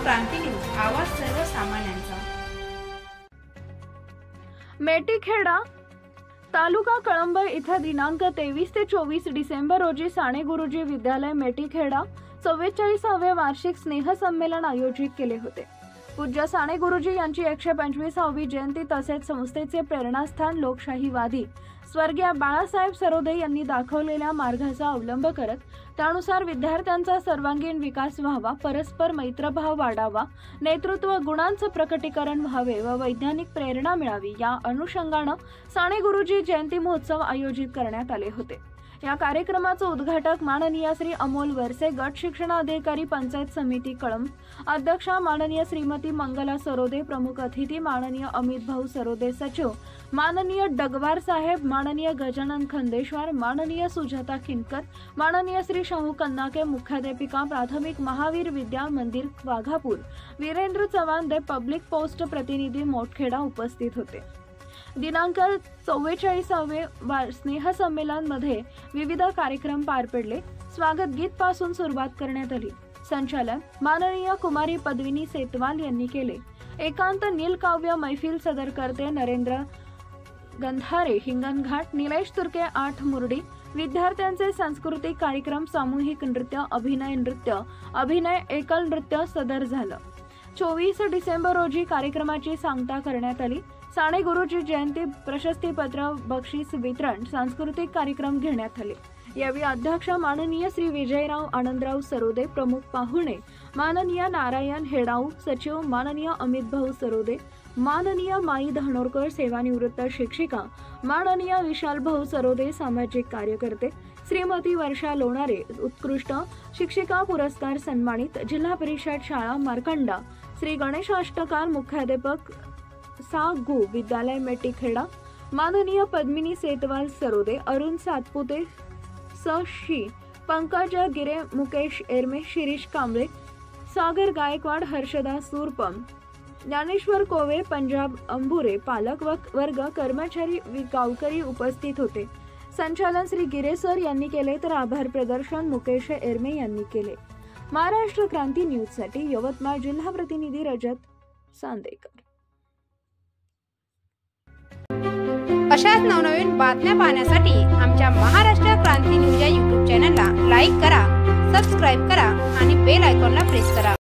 क्रांती news, आवाज सर्वसामान्यांचा। मेटीखेडा तालुका कळंब इथं दिनांक 23 ते 24 डिसेंबर रोजी साने गुरुजी विद्यालय मेटीखेडा 44वे वार्षिक स्नेह संमेलन आयोजित केले होते। पूज्य साने गुरुजी यांची 125वी जयंती तसेच संस्थेचे प्रेरणास्थान लोकशाहीवादी स्वर्गीय बाळासाहेब सरोदे यांनी दाखवलेल्या मार्गाचा अवलंब करत त्यानुसार विद्यार्थ्यांचा सर्वांगीण विकास व्हावा, परस्पर मैत्रभाव वाढावा, नेतृत्व गुणांचं प्रकटीकरण व्हावे व वैज्ञानिक प्रेरणा मिळावी या अनुषंगाने साने गुरुजी जयंती महोत्सव आयोजित करण्यात आले होते। या कार्यक्रमाचे उद्घाटक माननीय श्री अमोल वरसे, गट शिक्षण अधिकारी पंचायत समिती कळंब, अध्यक्षा माननीय श्रीमती मंगला सरोदे, प्रमुख अतिथी माननीय अमित भाऊ सरोदे, सचिव माननीय डगवार साहेब, माननीय गजानन खंदेश्वर, माननीय सुजाता किनकर, माननीय श्री शाहू कन्नाके, मुख्याध्यापिका प्राथमिक महावीर विद्या मंदिर वाघापूर, वीरेंद्र चव्हाण दे पब्लिक पोस्ट प्रतिनिधी मोठखेडा उपस्थित होते। दिनांक 44वे स्नेह संमेलन मध्ये विविध कार्यक्रम पार पडले। स्वागत गीत पासून सुरुवात करण्यात आली। संचालन माननीय कुमारी पद्मिनी सेतवाल यांनी केले। एकांत नीलकाव्य मैफिल सदर करते नरेंद्र गंधारे हिंगणघाट, निलेश तुर्के 8 मुरडी, विद्यार्थ्यांचे सांस्कृतिक कार्यक्रम, सामूहिक नृत्य, अभिनय एकल नृत्य सदर झालं। 24 डिसेंबर रोजी कार्यक्रमाची सांगता करण्यात आली। साने गुरुजी जयंती प्रशस्तीपत्र, बक्षीस वितरण, सांस्कृतिक कार्यक्रम घेण्यात आले। यावेळी अध्यक्ष माननीय श्री विजयराव आनंदराव सरोदे, प्रमुख पाहुणे माननीय नारायण हेडाऊ, सचिव माननीय अमित भाऊ सरोदे, माननीय माई धनोरकर सेवानिवृत्त शिक्षिका, माननीय विशाल भाऊ सरोदे सामाजिक कार्यकर्ते, श्रीमती वर्षा लोणारे उत्कृष्ट शिक्षिका पुरस्कार सन्मानित, जिल्हा परिषद शाळा मार्कंडा, श्री गणेश अष्टकार मुख्याध्यापक सा गु विद्यालय मेटीखेडा, माननीय पद्मिनी सेतवाल सरोदे, अरुण सातपुते सी, पंकज गिरे, मुकेश एरमे, शिरीष कांबळे, सागर गायकवाड, हर्षदा सूरपम, ज्ञानेश्वर कोवे, पंजाब अंबुरे, पालक वर्ग, कर्मचारी गावकरी उपस्थित होते। संचालन श्री गिरेसर यांनी केले तर आभार प्रदर्शन मुकेश एरमे यांनी केले। महाराष्ट्र क्रांती न्यूज साठी यवतमाळ जिल्हा प्रतिनिधी रजत सांदेकर। अशाच नवनवीन बातम्या पाहण्यासाठी आमच्या महाराष्ट्र क्रांती न्यूज या YouTube चॅनलला लाईक करा, सबस्क्राईब करा आणि बेल आयकॉनला प्रेस करा।